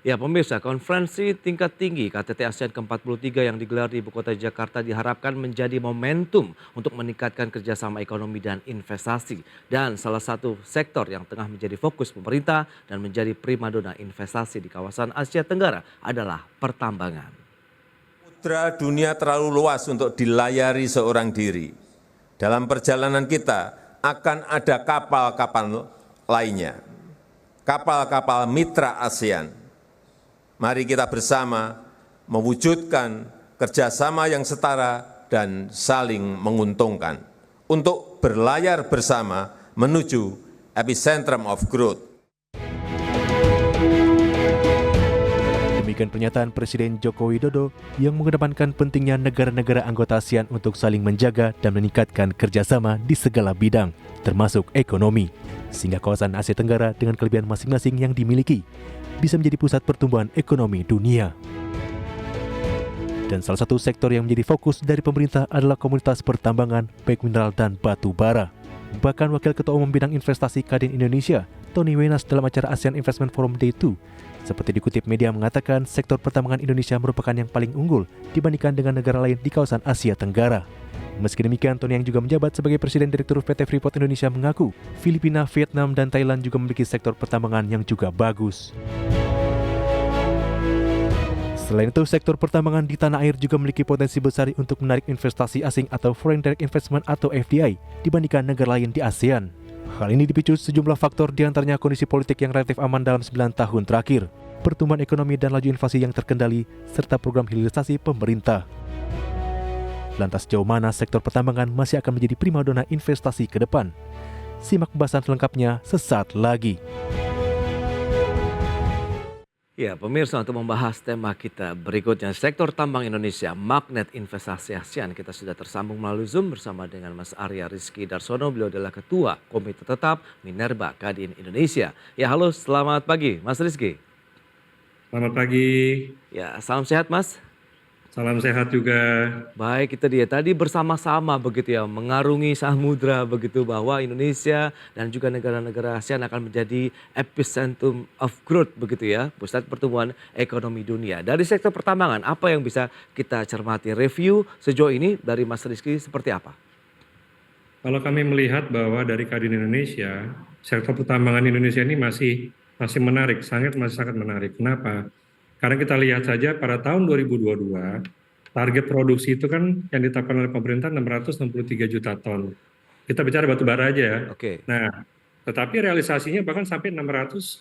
Ya pemirsa, konferensi tingkat tinggi KTT ASEAN ke-43 yang digelar di Ibu Kota Jakarta diharapkan menjadi momentum untuk meningkatkan kerjasama ekonomi dan investasi. Dan salah satu sektor yang tengah menjadi fokus pemerintah dan menjadi primadona investasi di kawasan Asia Tenggara adalah pertambangan. Samudra dunia terlalu luas untuk dilayari seorang diri. Dalam perjalanan kita akan ada kapal-kapal lainnya, kapal-kapal mitra ASEAN. Mari kita bersama mewujudkan kerjasama yang setara dan saling menguntungkan untuk berlayar bersama menuju epicentrum of growth. Demikian pernyataan Presiden Joko Widodo yang mengedepankan pentingnya negara-negara anggota ASEAN untuk saling menjaga dan meningkatkan kerjasama di segala bidang, termasuk ekonomi, sehingga kawasan Asia Tenggara dengan kelebihan masing-masing yang dimiliki bisa menjadi pusat pertumbuhan ekonomi dunia. Dan salah satu sektor yang menjadi fokus dari pemerintah adalah komunitas pertambangan, baik mineral dan batu bara. Bahkan Wakil Ketua Umum Bidang Investasi Kadin Indonesia, Tony Wenas dalam acara ASEAN Investment Forum Day 2, seperti dikutip media mengatakan sektor pertambangan Indonesia merupakan yang paling unggul dibandingkan dengan negara lain di kawasan Asia Tenggara. Meski demikian, Tony yang juga menjabat sebagai Presiden Direktur PT Freeport Indonesia mengaku Filipina, Vietnam, dan Thailand juga memiliki sektor pertambangan yang juga bagus. Selain itu, sektor pertambangan di tanah air juga memiliki potensi besar untuk menarik investasi asing atau Foreign Direct Investment atau FDI dibandingkan negara lain di ASEAN. Hal ini dipicu sejumlah faktor diantaranya kondisi politik yang relatif aman dalam 9 tahun terakhir, pertumbuhan ekonomi dan laju inflasi yang terkendali, serta program hilirisasi pemerintah. Lantas sejauh mana sektor pertambangan masih akan menjadi primadona investasi ke depan? Simak pembahasan selengkapnya sesaat lagi. Ya, pemirsa, untuk membahas tema kita berikutnya, sektor tambang Indonesia, magnet investasi ASEAN. Kita sudah tersambung melalui Zoom bersama dengan Mas Arya Rizky Darsono. Beliau adalah Ketua Komite Tetap Minerba Kadin Indonesia. Ya, halo, selamat pagi, Mas Rizky. Selamat pagi, Ya, salam sehat, Mas. salam sehat juga. Baik, itu dia. Tadi bersama-sama begitu ya, mengarungi samudra begitu bahwa Indonesia dan juga negara-negara ASEAN akan menjadi epicentrum of growth begitu ya, pusat pertumbuhan ekonomi dunia. Dari sektor pertambangan, apa yang bisa kita cermati? Review sejauh ini dari Mas Rizky seperti apa? Kalau kami melihat bahwa dari Kadin Indonesia, sektor pertambangan Indonesia ini masih menarik, masih sangat menarik. Kenapa? Karena kita lihat saja pada tahun 2022, target produksi itu kan yang ditetapkan oleh pemerintah 663 juta ton. Kita bicara batu bara aja ya. Oke. Nah, tetapi realisasinya bahkan sampai 685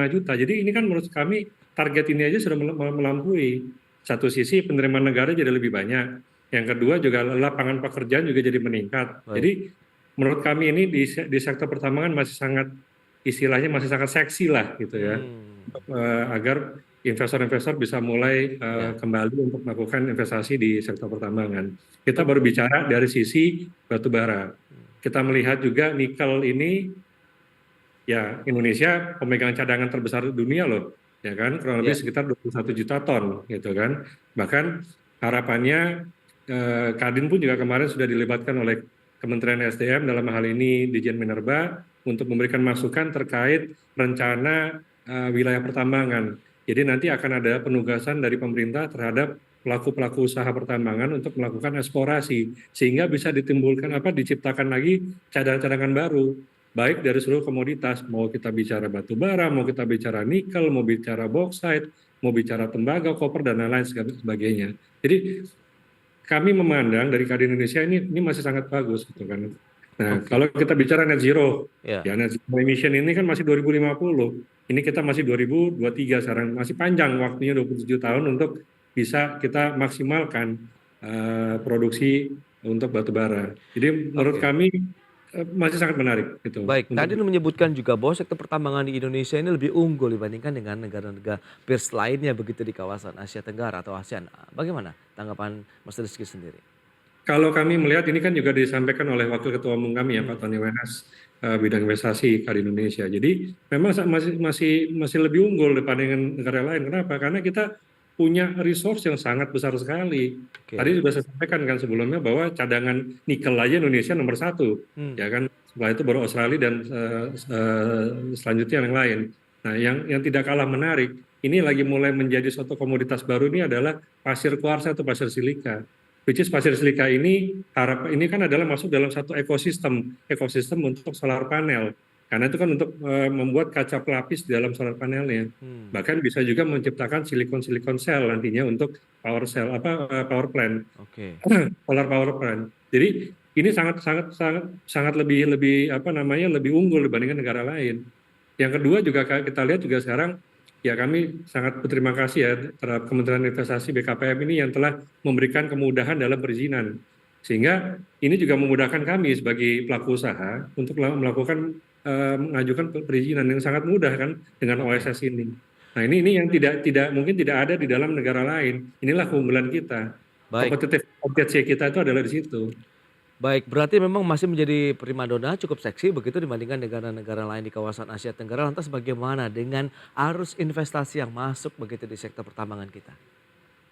juta. Jadi ini kan menurut kami target ini aja sudah melampaui. Satu sisi penerimaan negara jadi lebih banyak. Yang kedua juga lapangan pekerjaan juga jadi meningkat. Baik. Jadi menurut kami ini di sektor pertambangan masih sangat, istilahnya masih sangat seksi lah gitu ya. Agar investor-investor bisa mulai kembali untuk melakukan investasi di sektor pertambangan. Kita baru bicara dari sisi batu bara. Kita melihat juga nikel ini, ya Indonesia pemegang cadangan terbesar dunia loh, ya kan, kurang lebih sekitar 21 juta ton gitu kan. Bahkan harapannya Kadin pun juga kemarin sudah dilibatkan oleh Kementerian SDM dalam hal ini Ditjen Minerba untuk memberikan masukan terkait rencana wilayah pertambangan. Jadi nanti akan ada penugasan dari pemerintah terhadap pelaku-pelaku usaha pertambangan untuk melakukan eksplorasi sehingga bisa diciptakan lagi cadangan-cadangan baru, baik dari seluruh komoditas, mau kita bicara batu bara, mau kita bicara nikel, mau bicara bauxite, mau bicara tembaga, koper dan lain-lain sebagainya. Jadi kami memandang dari Kadin Indonesia ini masih sangat bagus gitu kan. Nah, kalau kita bicara net zero, ya net zero emission ini kan masih 2050. Ini kita masih 2023 sekarang, masih panjang waktunya 27 tahun untuk bisa kita maksimalkan produksi untuk batu bara. Jadi menurut kami masih sangat menarik gitu. Baik, tadi menyebutkan juga bahwa sektor pertambangan di Indonesia ini lebih unggul dibandingkan dengan negara-negara peers lainnya begitu di kawasan Asia Tenggara atau ASEAN. Bagaimana tanggapan Mas Rizky sendiri? Kalau kami melihat ini kan juga disampaikan oleh Wakil Ketua Umum kami ya Pak Tony Wenas, bidang investasi Kadin Indonesia. Jadi memang masih lebih unggul dibandingkan negara lain. Kenapa? Karena kita punya resource yang sangat besar sekali. Tadi sudah saya sampaikan kan sebelumnya bahwa cadangan nikel aja Indonesia nomor 1, ya kan. Setelah itu baru Australia dan selanjutnya yang lain. Nah, yang tidak kalah menarik, ini lagi mulai menjadi suatu komoditas baru ini adalah pasir kuarsa atau pasir silika. Which is pasir silika ini ini kan adalah masuk dalam satu ekosistem untuk solar panel. Karena itu kan untuk membuat kaca pelapis di dalam solar panelnya. Bahkan bisa juga menciptakan silikon sel nantinya untuk power plant, Oke. solar power plant. Jadi ini sangat lebih lebih unggul dibandingkan negara lain. Yang kedua juga kita lihat juga sekarang ya kami sangat berterima kasih ya terhadap Kementerian Investasi BKPM ini yang telah memberikan kemudahan dalam perizinan. Sehingga ini juga memudahkan kami sebagai pelaku usaha untuk melakukan mengajukan perizinan yang sangat mudah kan dengan OSS ini. Nah, ini yang tidak mungkin tidak ada di dalam negara lain. Inilah keunggulan kita. Baik. Kompetitif advantage kita itu adalah di situ. Baik, berarti memang masih menjadi primadona cukup seksi begitu dibandingkan negara-negara lain di kawasan Asia Tenggara. Lantas bagaimana dengan arus investasi yang masuk begitu di sektor pertambangan kita?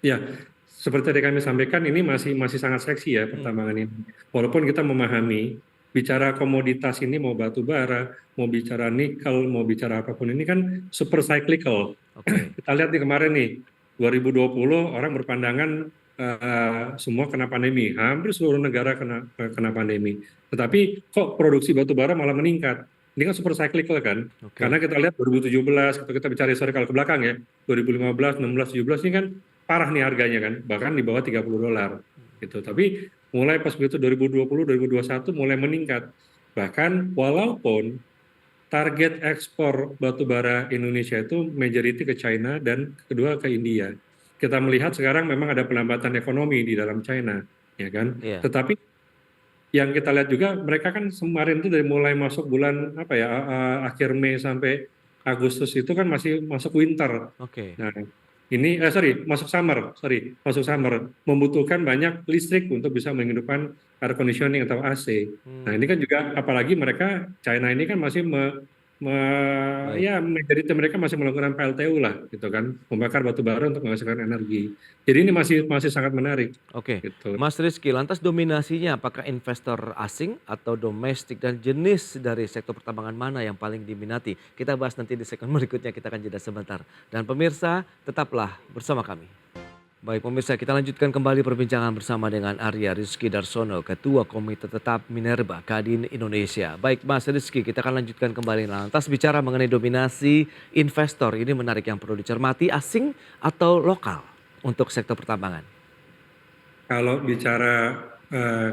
Ya, seperti tadi kami sampaikan ini masih sangat seksi ya pertambangan ini. Walaupun kita memahami bicara komoditas ini mau batu bara, mau bicara nikel, mau bicara apapun ini kan super cyclical. Oke. Kita lihat nih kemarin nih 2020 orang berpandangan semua kena pandemi, hampir seluruh negara kena pandemi. Tetapi kok produksi batu bara malah meningkat? Ini kan super cyclical kan? Oke. Karena kita lihat 2017, kalau kita bicara historical ke belakang ya, 2015, 16, 17 ini kan parah nih harganya kan, bahkan di bawah $30 gitu. Tapi mulai pas begitu 2020, 2021 mulai meningkat. Bahkan walaupun target ekspor batu bara Indonesia itu majority ke China dan kedua ke India. Kita melihat sekarang memang ada pelambatan ekonomi di dalam China, ya kan? Iya. Tetapi yang kita lihat juga mereka kan kemarin itu dari mulai masuk bulan akhir Mei sampai Agustus itu kan masih masuk winter. Oke. Nah, ini masuk summer, membutuhkan banyak listrik untuk bisa menghidupkan air conditioning atau AC. Nah, ini kan juga apalagi mereka China ini kan masih majority mereka masih melakukan PLTU lah gitu kan, membakar batu bara untuk menghasilkan energi. Jadi ini masih sangat menarik. Oke, Gitu. Mas Rizky, lantas dominasinya apakah investor asing atau domestik dan jenis dari sektor pertambangan mana yang paling diminati? Kita bahas nanti di segmen berikutnya, kita akan jeda sebentar. Dan pemirsa, tetaplah bersama kami. Baik pemirsa, kita lanjutkan kembali perbincangan bersama dengan Arya Rizky Darsono, Ketua Komite Tetap Minerba Kadin Indonesia. Baik Mas Rizky, kita akan lanjutkan kembali. Lantas bicara mengenai dominasi investor, ini menarik yang perlu dicermati, asing atau lokal untuk sektor pertambangan? Kalau bicara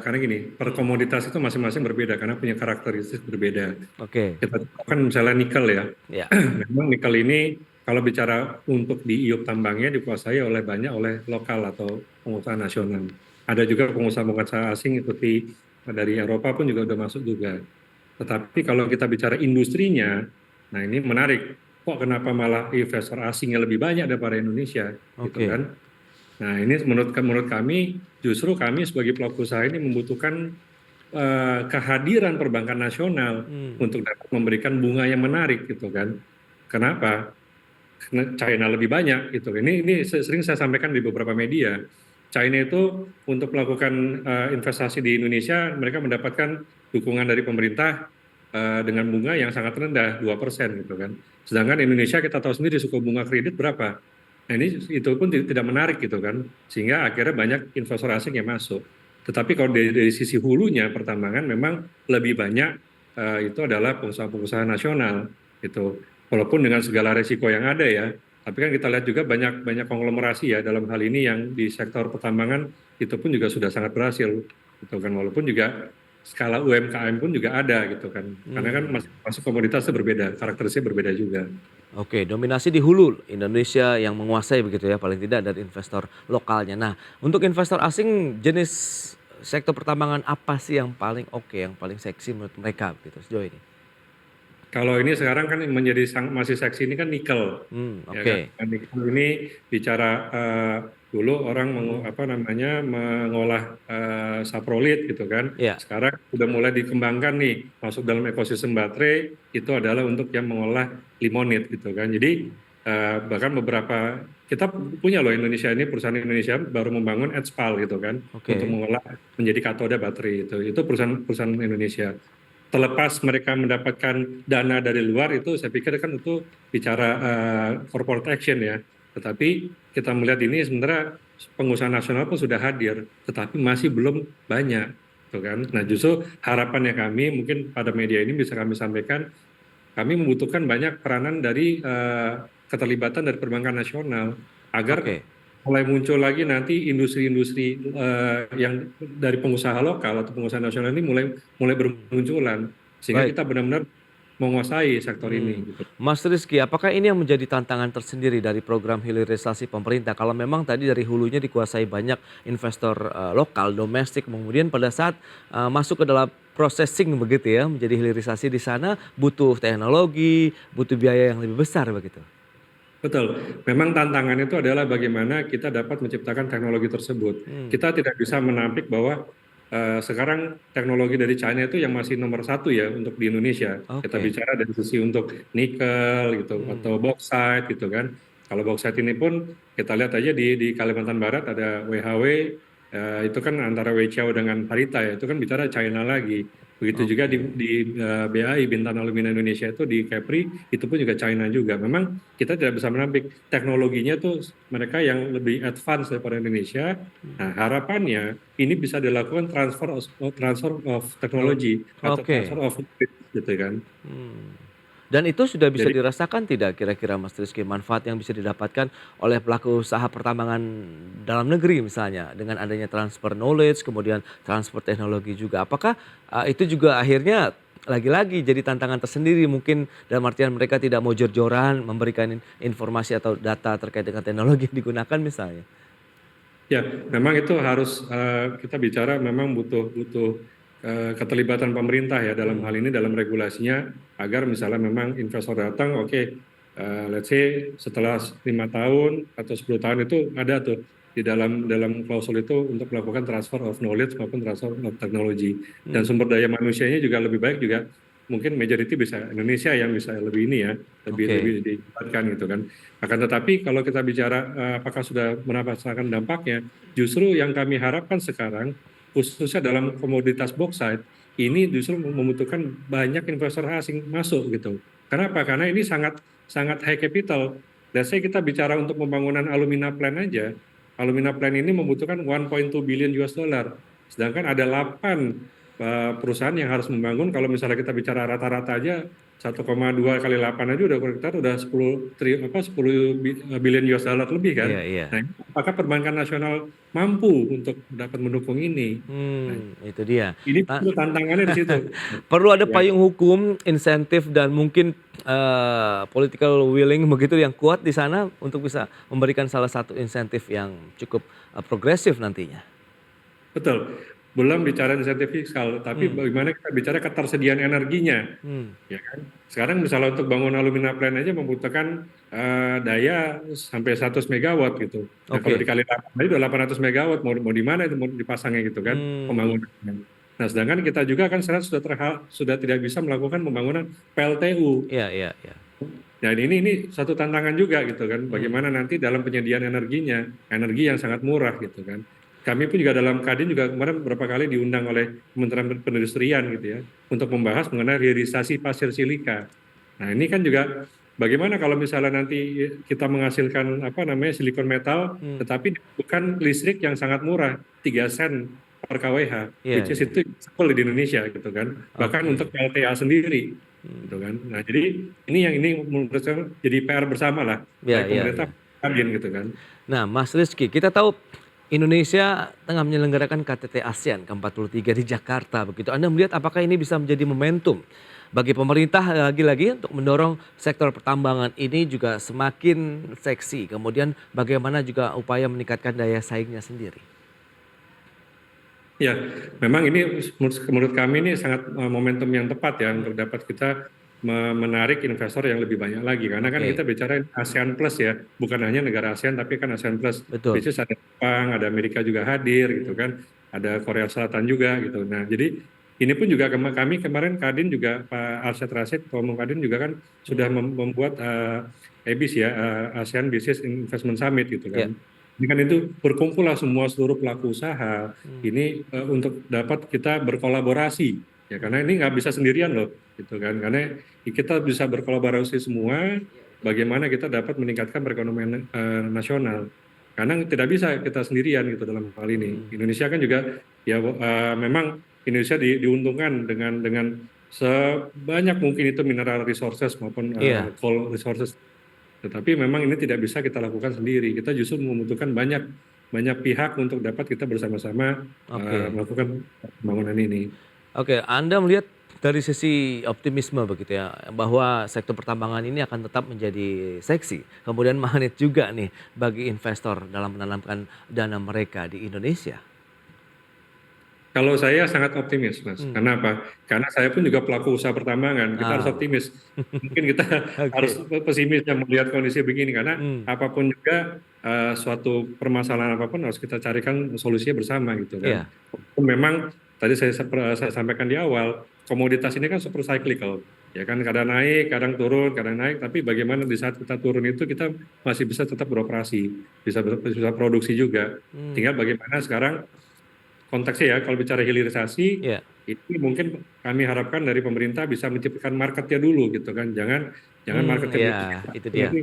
karena gini, per komoditas itu masing-masing berbeda karena punya karakteristik berbeda. Oke. Kita kan misalnya nikel ya. Ya. Memang nikel ini kalau bicara untuk di iup tambangnya dikuasai oleh lokal atau pengusaha nasional. Ada juga pengusaha-pengusaha asing seperti dari Eropa pun juga udah masuk juga. Tetapi kalau kita bicara industrinya, nah ini menarik. Kok kenapa malah investor asingnya lebih banyak daripada Indonesia, gitu Oke. kan? Nah ini menurut kami justru kami sebagai pelaku usaha ini membutuhkan kehadiran perbankan nasional untuk dapat memberikan bunga yang menarik, gitu kan? Kenapa? Karena China lebih banyak gitu. Ini sering saya sampaikan di beberapa media. China itu untuk melakukan investasi di Indonesia, mereka mendapatkan dukungan dari pemerintah dengan bunga yang sangat rendah, 2% gitu kan. Sedangkan Indonesia kita tahu sendiri suku bunga kredit berapa. Nah itu pun tidak menarik gitu kan. Sehingga akhirnya banyak investor asing yang masuk. Tetapi kalau dari sisi hulunya pertambangan memang lebih banyak itu adalah pengusaha-pengusaha nasional gitu. Walaupun dengan segala resiko yang ada ya, tapi kan kita lihat juga banyak konglomerasi ya dalam hal ini yang di sektor pertambangan itu pun juga sudah sangat berhasil gitu kan, walaupun juga skala UMKM pun juga ada gitu kan, karena kan masuk komoditasnya berbeda, karakteristiknya berbeda juga. Oke, dominasi di hulu Indonesia yang menguasai begitu ya, paling tidak dari investor lokalnya. Nah, untuk investor asing jenis sektor pertambangan apa sih yang paling oke, yang paling seksi menurut mereka begitu sejauh ini? Kalau ini sekarang kan menjadi masih seksi ini kan nikel. Ya Oke. kan? Nikel ini bicara dulu orang mengolah saprolit gitu kan. Ya. Sekarang sudah mulai dikembangkan nih masuk dalam ekosistem baterai, itu adalah untuk yang mengolah limonit gitu kan. Jadi bahkan beberapa kita punya loh Indonesia ini, perusahaan Indonesia baru membangun ETSPAL gitu kan. Oke. Untuk mengolah menjadi katoda baterai itu perusahaan Indonesia. terlepas mereka mendapatkan dana dari luar itu saya pikir kan itu bicara corporate action ya. Tetapi kita melihat ini sebenarnya pengusaha nasional pun sudah hadir, tetapi masih belum banyak, gitu kan. Nah justru harapannya kami mungkin pada media ini bisa kami sampaikan, kami membutuhkan banyak peranan dari keterlibatan dari perbankan nasional agar Oke. mulai muncul lagi nanti industri-industri yang dari pengusaha lokal atau pengusaha nasional ini mulai bermunculan sehingga Baik. kita benar-benar menguasai sektor Hmm. ini gitu. Mas Rizky, apakah ini yang menjadi tantangan tersendiri dari program hilirisasi pemerintah? Kalau memang tadi dari hulunya dikuasai banyak investor lokal, domestik, kemudian pada saat masuk ke dalam processing begitu ya, menjadi hilirisasi di sana butuh teknologi, butuh biaya yang lebih besar begitu. Betul, memang tantangan itu adalah bagaimana kita dapat menciptakan teknologi tersebut. Hmm. Kita tidak bisa menampik bahwa sekarang teknologi dari China itu yang masih nomor satu ya untuk di Indonesia. Kita Oke. bicara dari sisi untuk nikel gitu atau bauxite gitu kan. Kalau bauxite ini pun kita lihat aja di Kalimantan Barat ada WHW, itu kan antara Weiqiao dengan Harita ya, itu kan bicara China lagi. Begitu juga di BAI, Bintang Alumina Indonesia itu di Kepri, itu pun juga China juga. Memang kita tidak bisa menampik teknologinya tuh mereka yang lebih advance daripada Indonesia. Nah harapannya ini bisa dilakukan transfer of technology atau Oke. transfer of knowledge gitu kan. Dan itu sudah bisa Jadi dirasakan tidak kira-kira Mas Rizky manfaat yang bisa didapatkan oleh pelaku usaha pertambangan dalam negeri misalnya dengan adanya transfer knowledge kemudian transfer teknologi juga. Apakah itu juga akhirnya lagi-lagi jadi tantangan tersendiri mungkin dalam artian mereka tidak mau jor-joran memberikan informasi atau data terkait dengan teknologi yang digunakan misalnya? ya, memang itu harus kita bicara memang butuh keterlibatan pemerintah ya dalam hal ini dalam regulasinya agar misalnya memang investor datang, oke, let's say setelah 5 tahun atau 10 tahun itu ada tuh di dalam klausul itu untuk melakukan transfer of knowledge maupun transfer of technology dan sumber daya manusianya juga lebih baik juga mungkin majority bisa Indonesia yang bisa lebih ini ya lebih Oke. dilibatkan gitu kan. Akan tetapi kalau kita bicara apakah sudah merasakan dampaknya, justru yang kami harapkan sekarang khususnya dalam komoditas bauxite ini justru membutuhkan banyak investor asing masuk gitu. Kenapa? Karena ini sangat high capital. Let's say kita bicara untuk pembangunan alumina plant aja, alumina plant ini membutuhkan 1.2 billion US dollar. Sedangkan ada 8 perusahaan yang harus membangun. Kalau misalnya kita bicara rata-rata aja 1,2 kali 8 aja udah 10 billion US dollar lebih kan. Iya, iya. Nah, apakah perbankan nasional mampu untuk dapat mendukung ini? Nah, Itu dia. ini tantangannya di situ. Perlu ada Ya. payung hukum, insentif dan mungkin political willing begitu yang kuat di sana untuk bisa memberikan salah satu insentif yang cukup progresif nantinya. Betul. Belum bicara insentif fiskal, tapi bagaimana kita bicara ketersediaan energinya. Ya kan? Sekarang misalnya untuk bangun alumina plant aja membutuhkan daya sampai 100 megawatt gitu. Nah, kalau Oke. dikali 8 tadi udah 800 megawatt, mau di mana itu mau dipasangnya gitu kan pembangunannya. Nah, sedangkan kita juga kan sekarang sudah tidak bisa melakukan pembangunan PLTU. Iya, iya, iya. Nah, ini satu tantangan juga gitu kan. Bagaimana nanti dalam penyediaan energinya, energi yang sangat murah gitu kan. Kami pun juga dalam Kadin juga kemarin beberapa kali diundang oleh Kementerian Perindustrian gitu ya untuk membahas mengenai hilirisasi pasir silika. Nah, ini kan juga bagaimana kalau misalnya nanti kita menghasilkan silikon metal tetapi dibutuhkan listrik yang sangat murah 3 sen per kWh, Iya, which is iya. itu full di Indonesia gitu kan. Bahkan Oke. untuk PLTA sendiri gitu kan. Nah, jadi ini menurut saya jadi PR bersama lah Iya, baik iya, pemerintah iya. Kadin gitu kan. Nah, Mas Rizky, kita tahu Indonesia tengah menyelenggarakan KTT ASEAN ke-43 di Jakarta begitu. Anda melihat apakah ini bisa menjadi momentum bagi pemerintah lagi-lagi untuk mendorong sektor pertambangan ini juga semakin seksi. Kemudian bagaimana juga upaya meningkatkan daya saingnya sendiri. Ya, memang ini menurut kami ini sangat momentum yang tepat ya untuk dapat kita menarik investor yang lebih banyak lagi karena kan Oke. kita bicara ASEAN Plus ya, bukan hanya negara ASEAN tapi kan ASEAN Plus. Betul. Which is ada Jepang, ada Amerika juga hadir gitu kan, ada Korea Selatan juga gitu. Nah, jadi ini pun juga kami kemarin Kadin juga Pak Arsyad Rashid, Ketua Umum Kadin juga kan sudah membuat ABIS ya, ASEAN Business Investment Summit gitu kan. Ini kan itu berkumpul lah seluruh pelaku usaha ini untuk dapat kita berkolaborasi Ya karena ini nggak bisa sendirian loh, gitu kan. Karena kita bisa berkolaborasi semua, bagaimana kita dapat meningkatkan perekonomian nasional. Karena tidak bisa kita sendirian gitu dalam hal ini. Indonesia kan juga ya memang Indonesia diuntungkan dengan sebanyak mungkin itu mineral resources maupun Iya, coal resources. Tetapi memang ini tidak bisa kita lakukan sendiri. Kita justru membutuhkan banyak banyak pihak untuk dapat kita bersama-sama oke. melakukan pembangunan ini. Oke, Anda melihat dari sisi optimisme begitu ya, bahwa sektor pertambangan ini akan tetap menjadi seksi, kemudian magnet juga nih bagi investor dalam menanamkan dana mereka di Indonesia. Kalau saya sangat optimis, Mas. Hmm, Karena apa? Karena saya pun juga pelaku usaha pertambangan. Kita harus ah, optimis. Mungkin kita harus oke, pesimis yang melihat kondisi begini. Karena hmm, apapun juga suatu permasalahan apapun harus kita carikan solusinya bersama gitu kan. iya, Memang tadi saya sampaikan di awal, komoditas ini kan super cyclical. Ya kan kadang naik, kadang turun, kadang naik. Tapi bagaimana di saat kita turun itu kita masih bisa tetap beroperasi, bisa produksi juga. hmm, Tinggal bagaimana sekarang konteksnya ya, kalau bicara hilirisasi, iya, ini mungkin kami harapkan dari pemerintah bisa menciptakan marketnya dulu gitu kan. Jangan hmm, marketnya iya, belum itu tercipta, dia. nanti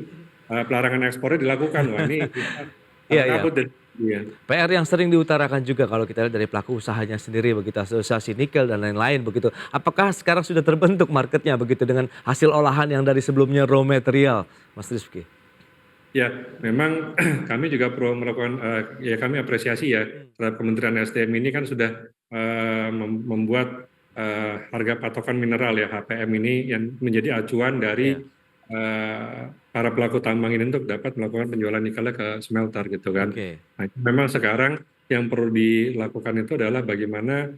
pelarangan ekspornya dilakukan. Wah ini kita Iya, agak iya. takut dan ya. PR yang sering diutarakan juga kalau kita lihat dari pelaku usahanya sendiri begitu, asosiasi nikel dan lain-lain begitu. Apakah sekarang sudah terbentuk marketnya begitu dengan hasil olahan yang dari sebelumnya raw material, Mas Rifki? Ya, memang kami juga perlu melakukan, ya kami apresiasi ya terhadap Kementerian SDM ini kan sudah membuat harga patokan mineral ya HPM ini yang menjadi acuan dari Iya, para pelaku tambang ini untuk dapat melakukan penjualan nikelnya ke smelter gitu kan. oke. Nah, memang sekarang yang perlu dilakukan itu adalah bagaimana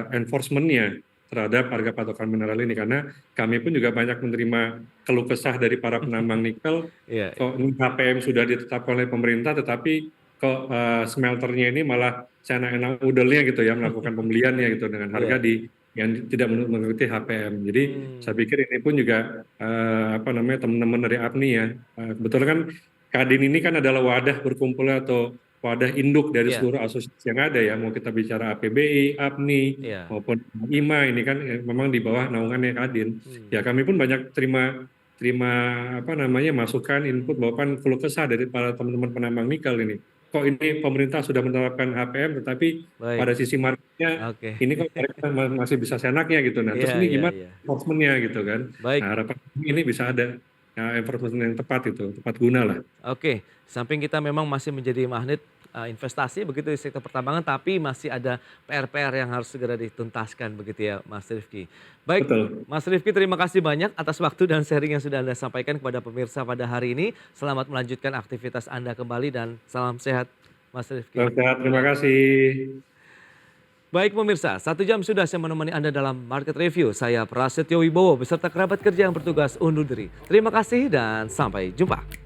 enforcement-nya terhadap harga patokan mineral ini karena kami pun juga banyak menerima keluh kesah dari para penambang nikel Iya, kok ini HPM sudah ditetapkan oleh pemerintah tetapi kok smelternya ini malah seenak-enak udelnya gitu ya melakukan pembeliannya gitu dengan harga iya. yang tidak mengikuti HPM. Jadi saya Hmm, pikir ini pun juga apa namanya teman-teman dari APNI ya. Kebetulan kan Kadin ini kan adalah wadah berkumpulnya atau wadah induk dari iya, seluruh asosiasi yang ada ya. Mau kita bicara APBI, APNI iya. maupun IMA ini kan memang di bawah naungannya Kadin. Hmm, Ya kami pun banyak terima terima apa namanya masukan input bahkan keluh kesah dari para teman-teman penambang nikel ini. Kok ini pemerintah sudah menerapkan HPM tetapi baik, pada sisi marketnya oke. ini kok mereka masih bisa senaknya gitu. Nah, Iya, terus ini iya, gimana iya. enforcement-nya gitu kan. Nah, Baik. harapan ini bisa ada enforcement yang tepat itu, tepat guna lah. Oke, samping kita memang masih menjadi magnet investasi begitu di sektor pertambangan, tapi masih ada PR-PR yang harus segera dituntaskan begitu ya, Mas Rifki. Baik, Betul. Mas Rifki terima kasih banyak atas waktu dan sharing yang sudah Anda sampaikan kepada pemirsa pada hari ini. Selamat melanjutkan aktivitas Anda kembali dan salam sehat, Mas Rifki. Salam sehat, terima kasih. Baik pemirsa, 1 jam sudah saya menemani Anda dalam Market Review. Saya Prasetyo Wibowo beserta kerabat kerja yang bertugas undur diri. Terima kasih dan sampai jumpa.